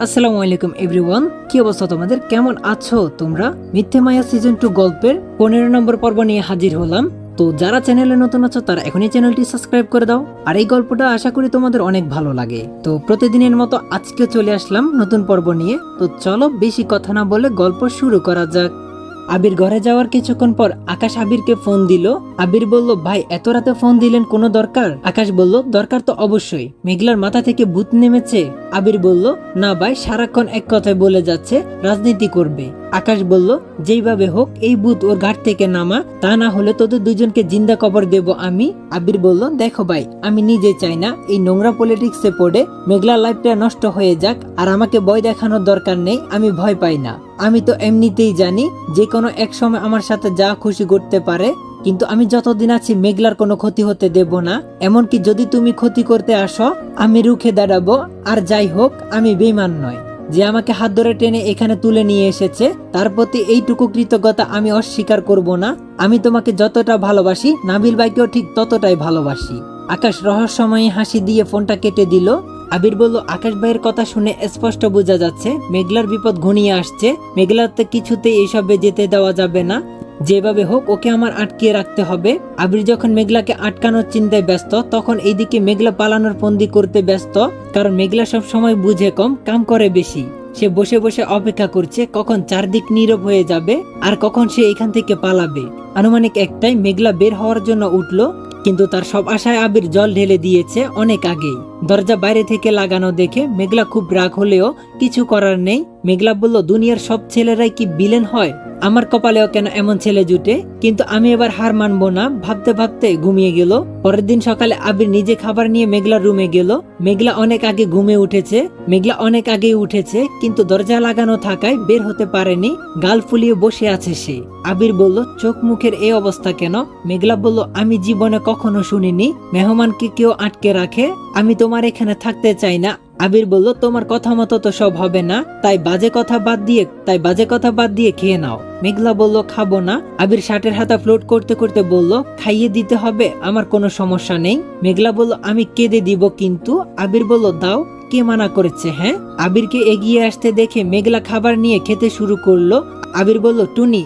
আসসালামু আলাইকুম এভরিওয়ান, কি অবস্থা তোমাদের? কেমন আছো তোমরা? মিথ্যে মায়া সিজন 2 গল্পের 15 নম্বর পর্ব নিয়ে হাজির হলাম। তো যারা চ্যানেলে নতুন আছো তারা এখনই চ্যানেলটি সাবস্ক্রাইব করে দাও। আর এই গল্পটা আশা করি তোমাদের অনেক ভালো লাগে। তো প্রতিদিনের মতো আজকে চলে আসলাম নতুন পর্ব নিয়ে। তো চলো বেশি কথা না বলে গল্প শুরু করা যাক। আবির ঘরে যাওয়ার কিছুক্ষণ পর আকাশ আবিরকে ফোন দিল। আবির বলল, ভাই এত রাতে ফোন দিলেন, কোনো দরকার? আকাশ বলল, দরকার তো অবশ্যই, মেঘলার মাথা থেকে ভূত নেমেছে। আবির বলল, না ভাই, সারাক্ষণ এক কথায় বলে যাচ্ছে রাজনীতি করবে। আকাশ বলল, যেইভাবে হোক এই ভূত ওর ঘাট থেকে নামা, তা না হলে তোদের দুজনকে জিন্দা কবর দেব আমি। আবির বলল, দেখো ভাই, আমি নিজে চাই না এই নোংরা পলিটিক্সে পড়ে মেঘলার লাইফটা নষ্ট হয়ে যাক, আর আমাকে ভয় দেখানোর দরকার নেই, আমি ভয় পাই না। আমি তো এমনিতেই জানি যে কোনো এক সময় আমার সাথে যা খুশি করতে পারে, কিন্তু আমি যতদিন আছি মেঘলার কোনো ক্ষতি হতে দেব না। এমনকি যদি তুমি ক্ষতি করতে আসো আমি রুখে দাঁড়াবো। আর যাই হোক, আমি বেঈমান নয়। যে আমাকে হাত ধরে টেনে এখানে তুলে নিয়ে এসেছে তার প্রতি এইটুকু কৃতজ্ঞতা আমি অস্বীকার করব না। আমি তোমাকে যতটা ভালোবাসি নাবিল ভাইকেও ঠিক ততটাই ভালোবাসি। আকাশ রহস্যময়ী হাসি দিয়ে ফোনটা কেটে দিল। আবির বলল, আকাশ ভাইয়ের কথা শুনে স্পষ্ট বোঝা যাচ্ছে মেঘলার বিপদ ঘনিয়ে আসছে। মেঘলাতে কিছুতেই এইসবে যেতে দেওয়া যাবে না। যেভাবে হোক ওকে আমার আটকিয়ে রাখতে হবে। আবির যখন মেঘলাকে আটকানোর চিন্তায় ব্যস্ত, তখন এইদিকে মেঘলা পালানোর ফন্দি করতে ব্যস্ত। কারণ মেঘলা সব সময় বুঝে কম, কাম করে বেশি। সে বসে বসে অপেক্ষা করছে কখন চারদিক নীরব হয়ে যাবে আর কখন সে এখান থেকে পালাবে। আনুমানিক একটাই মেঘলা বের হওয়ার জন্য উঠলো, কিন্তু তার সব আশায় আবির জল ঢেলে দিয়েছে অনেক আগেই। দরজা বাইরে থেকে লাগানো দেখে মেঘলা খুব রাগ হলেও কিছু করার নেই। মেঘলা বলল, দুনিয়ার সব ছেলেরাই কি ভিলেন হয়? আমার কপালেও কেন এমন ছেলে জুটে? কিন্তু আমি এবার হার মানবো না। ভাবতে ভাবতে ঘুমিয়ে গেল। পরের দিন সকালে আবির নিজে খাবার নিয়ে মেঘলার রুমে গেল। মেঘলা অনেক আগে ঘুমে উঠেছে। কিন্তু দরজা লাগানো থাকায় বের হতে পারেনি। গাল ফুলিয়ে বসে আছে সে। আবির বলল, চোখ মুখের এই অবস্থা কেন? মেঘলা বলল, আমি জীবনে কখনো শুনিনি মেহমানকে কেউ আটকে রাখে। আমি তোমার এখানে থাকতে চাই না। আবির বলল, তোমার কথা মতো তো সব হবে না, তাই বাজে কথা বাদ দিয়ে খেয়ে নাও। মেঘলা বলল, খাবো না। আবির শার্টের হাতা ফ্লোট করতে করতে বলল, খাইয়ে দিতে হবে, আমার কোনো সমস্যা নেই। মেঘলা বলল, আমি কেঁদে দিব কিন্তু। আবির বলল, দাও, কে মানা করেছে? হ্যাঁ। আবিরকে এগিয়ে আসতে দেখে মেঘলা খাবার নিয়ে খেতে শুরু করলো। আবির বলল, টুনি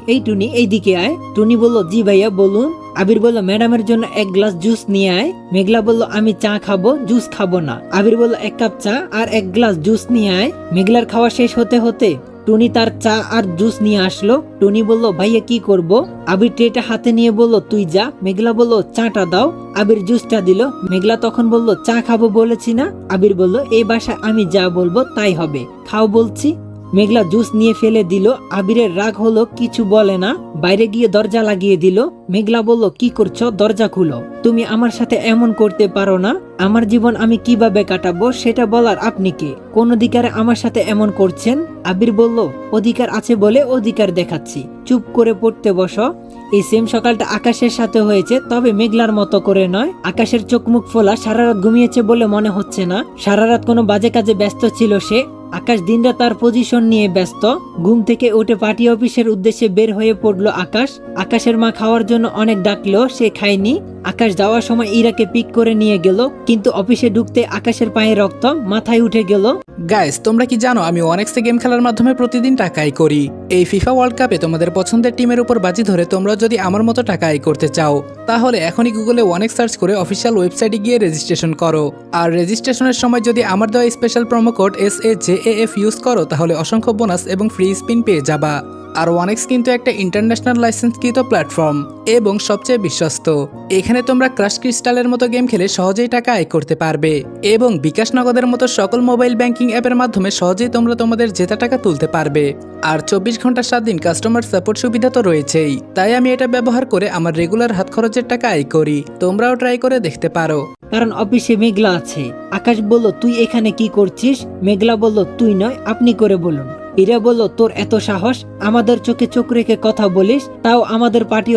এইদিকে আয়। টুনি বলল, জি ভাইয়া বলুন। আবির বলল, ম্যাডামের জন্য এক গ্লাস জুস নিয়ে আয়। মেঘলা বলল, আমি চা খাবো, জুস খাবো না। আবির বলল, এক কাপ চা আর এক গ্লাস জুস নিয়ে আয়। মেঘলার খাওয়া শেষ হতে হতে টুনি তার চা আর জুস নিয়ে আসলো। টুনি বলল, ভাইয়া কি করব? আবির ট্রেটা হাতে নিয়ে বলল, তুই যা। মেঘলা বলল, চাটা দাও। আবির জুসটা দিল। মেঘলা তখন বলল, চা খাবো বলেছি না? আবির বলল, এই বাসায় আমি যা বলবো তাই হবে, খাও বলছি। মেঘলা জুস নিয়ে ফেলে দিল। আবিরের রাগ হলো, কিছু বলে না, বাইরে গিয়ে দরজা লাগিয়ে দিল। মেঘলা বলল, কি করছো? দরজা খুলো। তুমি আমার সাথে এমন করতে পারো না। আমার জীবন আমি কিভাবে কাটাবো সেটা বলার আপনি কে? কোন অধিকারে আমার সাথে এমন করছেন? আবির বলল, অধিকার আছে বলে অধিকার দেখাচ্ছি, চুপ করে পড়তে বসো। এই সেম সকালটা আকাশের সাথে হয়েছে, তবে মেঘলার মতো করে নয়। আকাশের চোখ মুখ ফোলা, সারা রাত ঘুমিয়েছে বলে মনে হচ্ছে না। সারা রাত কোনো বাজে কাজে ব্যস্ত ছিল সে। আকাশ দিনরাত তার পজিশন নিয়ে ব্যস্ত। ঘুম থেকে উঠে পার্টি অফিসের উদ্দেশ্যে বের হয়ে পড়লো আকাশ। আকাশের মা খাওয়ার জন্য অনেক ডাকলেও সে খায়নি। আকাশ যাওয়ার সময় ইরাকে পিক করে নিয়ে গেল, কিন্তু অফিসে ঢুকতে আকাশের পায়ে রক্ত মাথায় উঠে গেল। গাইস, তোমরা কি জানো আমি ওয়ানেক্সে গেম খেলার মাধ্যমে প্রতিদিন টাকা আয় করি? এই ফিফা ওয়ার্ল্ড কাপে তোমাদের পছন্দের টিমের উপর বাজি ধরে তোমরা যদি আমার মতো টাকা আয় করতে চাও, তাহলে এখনই গুগলে ওয়ানেক্স সার্চ করে অফিসিয়াল ওয়েবসাইটে গিয়ে রেজিস্ট্রেশন করো। আর রেজিস্ট্রেশনের সময় যদি আমার দেওয়া special promo code SAJAF use করো, তাহলে অসংখ্য বোনাস এবং ফ্রি স্পিন পেয়ে যাবা। আর ওয়ানেক্স কিন্তু একটা ইন্টারন্যাশনাল লাইসেন্সকৃত প্ল্যাটফর্ম এবং সবচেয়ে বিশ্বস্ত। এখানে তোমরা ক্রাশ ক্রিস্টালের মতো গেম খেলে সহজেই টাকা আয় করতে পারবে এবং বিকাশ নগদের মতো সকল মোবাইল ব্যাংকিং অ্যাপের মাধ্যমে সহজেই তোমরা তোমাদের জেতা টাকা তুলতে পারবে। আর 24 ঘন্টা 7 দিন কাস্টমার সাপোর্ট সুবিধা তো রয়েছেই। তাই আমি এটা ব্যবহার করে আমার রেগুলার হাত খরচের টাকা আয় করি। তোমরাও ট্রাই করে দেখতে পারো। কারণ অফিসে মেঘলা আছে। আকাশ বলল, তুই এখানে কি করছিস? মেঘলা বলল, তুই নয় আপনি করে বলুন। ইরা বলল, তোর এত সাহস, আমাদের চোখে চোখ রেখে কথা বলিস, তাও আমাদের পার্টি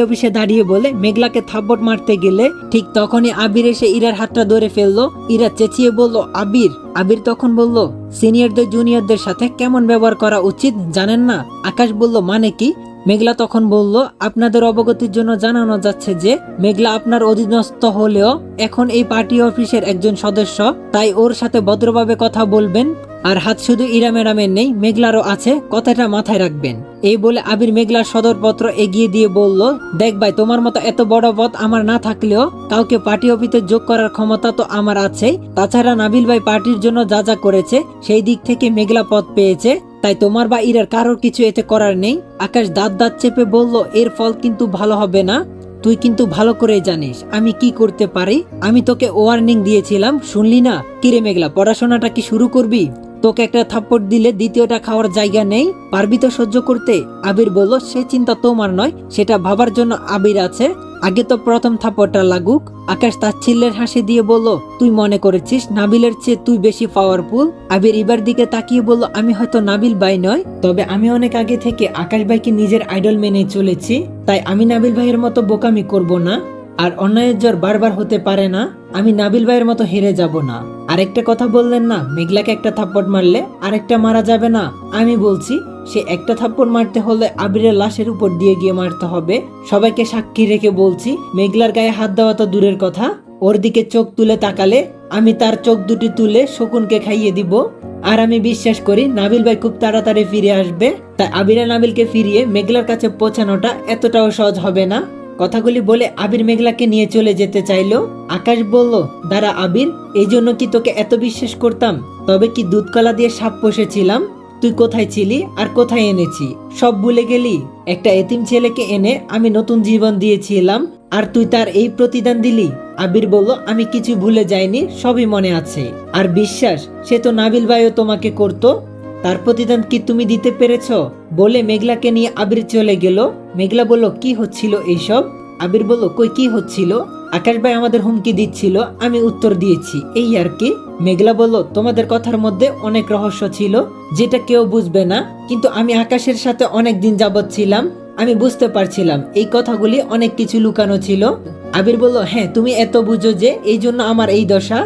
অফিসে দাঁড়িয়ে বলে মেঘলাকে থাপ্পড় মারতে গেলে ঠিক তখনই আবির এসে ইরার হাতটা ধরে ফেললো। ইরা চেঁচিয়ে বলল, আবির। আবির তখন বলল, সিনিয়রদের জুনিয়রদের সাথে কেমন ব্যবহার করা উচিত জানেন না? আকাশ বলল, মানে কি? মেঘলা তখন বলল, আপনাদের অবগতির জন্য জানানো যাচ্ছে যে মেঘলা আপনার অধীনস্থ হলেও এখন এই পার্টি অফিসের একজন সদস্য, তাই ওর সাথে ভদ্রভাবে কথা বলবেন। আর হাত শুধু ইরা ম্যাডামের নেই, মেঘলারও আছে, কথাটা মাথায় রাখবেন। এই বলে আবির মেঘলার সদরপত্র এগিয়ে দিয়ে বলল, দেখ ভাই, তোমার মতো এত বড় পদ আমার না থাকলেও কাউকে পার্টি অফিসে যোগ করার ক্ষমতা তো আমার আছেই। তাছাড়া নাবিল ভাই পার্টির জন্য যা যা করেছে সেই দিক থেকে মেঘলা পদ পেয়েছে, তাই তোমার বা ইরার কারোর কিছু এতে করার নেই। আকাশ দাঁত দাঁত চেপে বলল, এর ফল কিন্তু ভালো হবে না। তুই কিন্তু ভালো করে জানিস আমি কি করতে পারি। আমি তোকে ওয়ার্নিং দিয়েছিলাম, শুনলি না? কিরে মেঘলা, পড়াশোনাটা কি শুরু করবি? তোকে একটা থাপ্পড় দিলে দ্বিতীয়টা খাওয়ার জায়গা নেই, পারবি তো সহ্য করতে? আবির বলল, সে চিন্তা তোমার নয়, সেটা ভাবার জন্য আবির আছে, আগে তো প্রথম থাপ্পড়টা লাগুক। আকাশ তাচ্ছিল্যের হাসি দিয়ে বলল, তুই মনে করেছিস নাবিলের চেয়ে তুই বেশি পাওয়ারফুল? আবির ইবার দিকে তাকিয়ে বলল, আমি হয়তো নাবিল ভাই নয়, তবে আমি অনেক আগে থেকে আকাশ ভাইকে নিজের আইডল মেনে চলেছি, তাই আমি নাবিল ভাইয়ের মতো বোকামি করব না। আর অন্যায়ের জ্বর বারবার হতে পারে না, আমি নাবিল ভাইয়ের মতো হেরে যাব না। আরেকটা কথা বললেন না, মেঘলাকে একটা থাপ্পড় মারলে আরেকটা মারা যাবে না? আমি বলছি সে একটা থাপ্পড় মারতে হলে আবিরের লাশের উপর দিয়ে গিয়ে মারতে হবে। সবাইকে সাক্ষী রেখে বলছি, মেঘলার গায়ে হাত দেওয়া তো দূরের কথা, ওর দিকে চোখ তুলে তাকালে আমি তার চোখ দুটি তুলে শকুনকে খাইয়ে দিব। আর আমি বিশ্বাস করি নাবিল ভাই খুব তাড়াতাড়ি ফিরে আসবে, তাই আবিরা নাবিলকে ফিরিয়ে মেঘলার কাছে পৌঁছানোটা এতটাও সহজ হবে না। কথাগুলি বলে আবির মেঘলাকে নিয়ে চলে যেতে চাইলো। আকাশ বলল, দাঁড়া আবির, এই জন্য কি তোকে এত বিশ্বাস করতাম? তবে কি দুধ কলা দিয়ে সাপ পোষেছিলাম? তুই কোথায় ছিলি আর কোথায় এনেছি সব ভুলে গেলি? একটা এতিম ছেলেকে এনে আমি নতুন জীবন দিয়েছিলাম, আর তুই তার এই প্রতিদান দিলি? আবির বলল, আমি কিছু ভুলে যাইনি, সবই মনে আছে। আর বিশ্বাস সে তো নাবিল ভাইও তোমাকে করতো, তার প্রতিদান কি তুমি দিতে পেরেছ? বলে মেঘলাকে নিয়ে আবির চলে গেল। মেঘলা বলল, কি হচ্ছিল এইসব? আবির বলল, কই কি হচ্ছিল? আকাশ ভাই আমাদের হুমকি দিচ্ছিল, আমি উত্তর দিয়েছি, এই আর কি। মেঘলা বলল, তোমাদের কথার মধ্যে অনেক রহস্য ছিল যেটা কেউ বুঝবে না, কিন্তু আমি আকাশের সাথে অনেক দিন যাবৎ ছিলাম, আমি বুঝতে পারছিলাম এই কথাগুলি অনেক কিছু লুকানো ছিল। আবির বলল, হ্যাঁ তুমি এত বুঝো যে এই জন্য আমার এই দশা,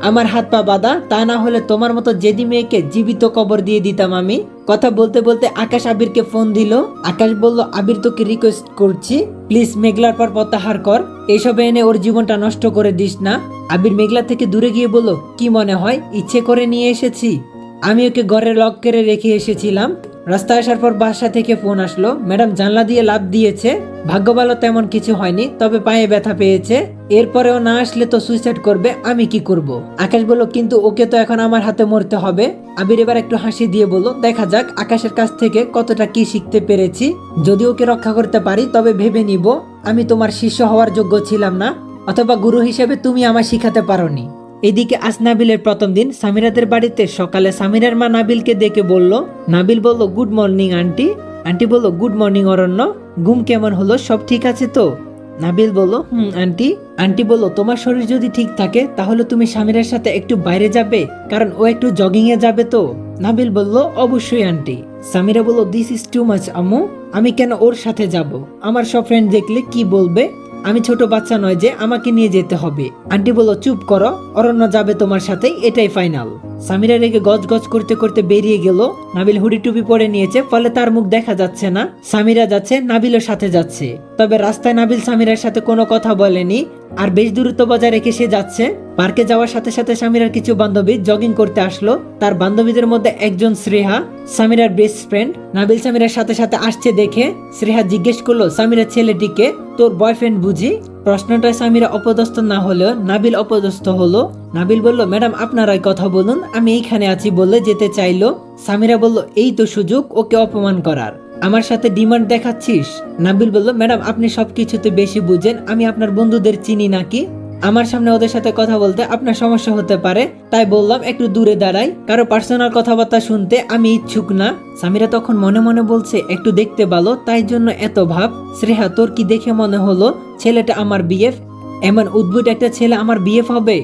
আমার হাত পা বাঁধা, তা না হলে তোমার মতো জেদি মেয়েকে জীবিত কবর দিয়ে দিতাম আমি। কথা বলতে বলতে আকাশ আবিরকে ফোন দিল। আকাশ বলল, আবির তোকে রিকোয়েস্ট করছি, প্লিজ মেঘলার পর প্রত্যাহার কর, এসব এনে ওর জীবনটা নষ্ট করে দিস না। আবির মেঘলা থেকে দূরে গিয়ে বলল, কি মনে হয় ইচ্ছে করে নিয়ে এসেছি? আমি ওকে ঘরে লক করে রেখে এসেছিলাম। রাস্তায় আসার পর বাসা থেকে ফোন আসলো, ম্যাডাম জানলা দিয়ে লাফ দিয়েছে, ভাগ্য ভালো তেমন কিছু হয়নি, তবে পায়ে ব্যথা পেয়েছে, এরপরেও না আসলে তো সুইসাইড করবে, আমি কি করব? আকাশ বলল, কিন্তু ওকে তো এখন আমার হাতে মরতে হবে। আবির এবার একটু হাসি দিয়ে বলল, দেখা যাক আকাশের কাছ থেকে কতটা কি শিখতে পেরেছি, যদি ওকে রক্ষা করতে পারি তবে ভেবে নিব আমি তোমার শিষ্য হওয়ার যোগ্য ছিলাম না, অথবা গুরু হিসেবে তুমি আমায় শিখাতে পারোনি। এদিকে আজ নাবিলের প্রথম দিন সামিরাদের বাড়িতে। সকালে সামিরার মা নাবিলকে দেখে বলল, নাবিল বলল, গুড মর্নিং আন্টি। আন্টি বলল, গুড মর্নিং অরণ্য, ঘুম কেমন হলো, সব ঠিক আছে তো? নাবিল বলল, আন্টি। আন্টি বলল, তোমার শরীর যদি ঠিক থাকে তাহলে তুমি সামিরার সাথে একটু বাইরে যাবে, কারণ ও একটু জগিং এ যাবে তো? নাবিল বলল, অবশ্যই আন্টি। সামিরা বলল, দিস ইজ টু মাচ আম্মু, আমি কেন ওর সাথে যাব? আমার সব ফ্রেন্ড দেখলে কি বলবে? আমি ছোট বাচ্চা নয় যে আমাকে নিয়ে যেতে হবে। আন্টি বলল, চুপ করো, অরণ্য যাবে তোমার সাথে, এটাই ফাইনাল। সামিরা রেগে গজ গজ করতে করতে বেরিয়ে গেল। নাবিল হুডি টুপি পরে নিয়েছে, ফলে তার মুখ দেখা যাচ্ছে না। সামিরা যাচ্ছে, নাবিলের সাথে যাচ্ছে, তবে রাস্তায় নাবিল সামিরার সাথে কোনো কথা বলেনি, আর বেশ দূরত্ব বজায় রেখে সে যাচ্ছে। পার্কে যাওয়ার সাথে সাথে সামিরার কিছু বান্ধবী জগিং করতে আসলো। তার বান্ধবীদের মধ্যে একজন শ্রেহা, সামিরার বেস্ট ফ্রেন্ড। নাবিল সামিরার সাথে সাথে আসছে দেখে শ্রেহা জিজ্ঞেস করলো, সামিরার ছেলেটিকে তোর বয়ফ্রেন্ড বুঝি? প্রশ্নটা সামিরা অপদস্থ না হলেও নাবিল অপদস্থ হলো। নাবিল বলল, ম্যাডাম আপনারাই কথা বলুন, আমি এইখানে আছি বলে যেতে চাইলো। সামিরা বলল, এই তো সুযোগ ওকে অপমান করার, আমার সাথে ডিমান্ড দেখাচ্ছিস? নাবিল বলল, ম্যাডাম আপনি সবকিছুতে বেশি বুঝেন, আমি আপনার বন্ধুদের চিনি নাকি? আমার সামনে ওদের সাথে কথা বলতে আপনার সমস্যা হতে পারে, তাই বললাম একটু দূরে দাঁড়াই, কারো পার্সোনাল কথাবার্তা শুনতে আমি ইচ্ছুক না। সামিরা তখন মনে মনে বলছে, একটু দেখতে ভালো তাই জন্য এত ভাব। শ্রেহা, তোর কি দেখে মনে হলো ছেলেটা আমার বিএফ? এমন উদ্ভুত একটা ছেলে আমার বিএফ হবে?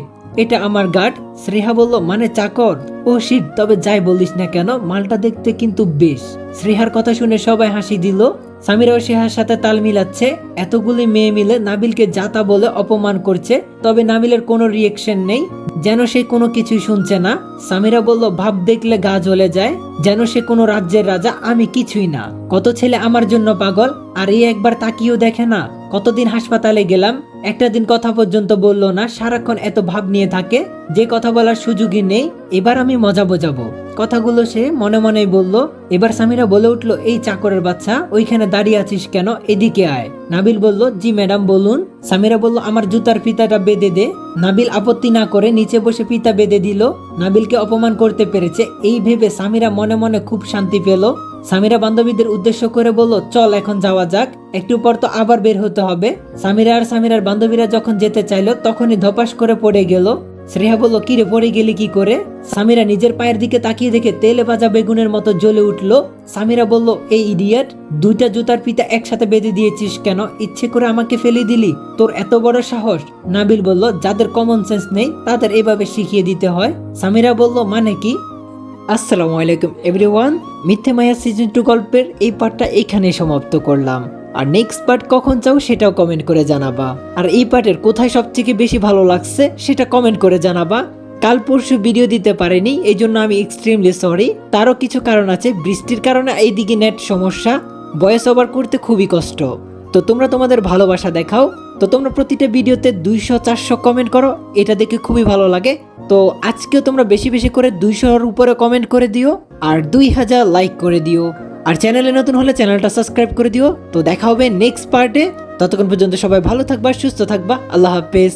এটা আমার গার্ড। শ্রেহা বলল, মানে চাকর? ও শিট, তবে যাই বলিস না কেন মালটা দেখতে কিন্তু বেশ। শ্রেহার কথা শুনে সবাই হাসি দিল। সামিরাও সেহার সাথে তাল মিলাচ্ছে। এতগুলি মেয়ে মিলে নাবিলকে যাতা বলে অপমান করছে, তবে নাবিলের কোনো রিয়েকশন নেই, যেন সে কোনো কিছুই শুনছে না। সামিরা বলল, ভাব দেখলে গা জ্বলে যায়, যেন সে কোনো রাজ্যের রাজা, আমি কিছুই না। কত ছেলে আমার জন্য পাগল, আর এই একবার তাকিয়েও দেখে না। কতদিন হাসপাতালে গেলাম, একটা দিন কথা পর্যন্ত বললো না, সারাক্ষণ এত ভাব নিয়ে থাকে যে কথা বলার সুযোগই নেই। এবার আমি মজা বোঝাবো। কথাগুলো সে মনে মনেই বলল। এবার সামিরা বলে উঠলো, এই চাকরের বাচ্চা, ওইখানে দাঁড়িয়ে আছিস কেন, এদিকে আয়। নাবিল বলল, জি ম্যাডাম বলুন। সামিরা বলল, আমার জুতার ফিতাটা বেঁধে দে। নাবিল আপত্তি না করে নিচে বসে ফিতা বেঁধে দিল। নাবিলকে অপমান করতে পেরেছে এই ভেবে সামিরা মনে মনে খুব শান্তি পেল। সামিরা বান্ধবীদের উদ্দেশ্য করে বলল, চল এখন যাওয়া যাক, একটু পর তো আবার বের হতে হবে। সামিরা আর সামিরার বান্ধবীরা যখন যেতে চাইলো তখনই ধপাস করে পড়ে গেল। শ্রেয়া বলল, কিরে পড়ে গেলি কি করে? সামিরা নিজের পায়ের দিকে তাকিয়ে দেখে তেলে ভাজা বেগুনের মতো জ্বলে উঠলো। সামিরা বলল, এই ইডিয়েট, দুইটা জুতার ফিতা একসাথে বেঁধে দিয়েছিস কেন? ইচ্ছে করে আমাকে ফেলে দিলি? তোর এত বড় সাহস? নাবিল বলল, যাদের কমন সেন্স নেই তাদের এভাবে শিখিয়ে দিতে হয়। সামিরা বলল, মানে কি? আসসালামু আলাইকুম এভরিওয়ান, মিথ্যে মায়া সিজন 2 গল্পের এই পার্টটা এখানেই সমাপ্ত করলাম। আর নেক্সট পার্ট কখন চাও সেটাও কমেন্ট করে জানাবা। আর এই পার্টের কোথায় সবথেকে বেশি ভালো লাগছে সেটা কমেন্ট করে জানাবা। কাল পরশু ভিডিও দিতে পারিনি, এই জন্য আমি এক্সট্রিমলি সরি। তারও কিছু কারণ আছে, বৃষ্টির কারণে এইদিকে নেট সমস্যা, ভয়েস ওভার করতে খুবই কষ্ট। তো তোমরা তোমাদের ভালোবাসা দেখাও। তো তোমরা প্রতিটা ভিডিওতে 200-400 কমেন্ট করো, এটা দেখে খুবই ভালো লাগে। তো আজকেও তোমরা বেশি বেশি করে 200-এর উপরে কমেন্ট করে দিও, আর 2000 লাইক করে দিও। আর চ্যানেলে নতুন হলে চ্যানেলটা সাবস্ক্রাইব করে দিও। তো দেখা হবে নেক্সট পার্টে। ততক্ষণ পর্যন্ত সবাই ভালো থাকবা, সুস্থ থাকবা। আল্লাহ হাফেজ।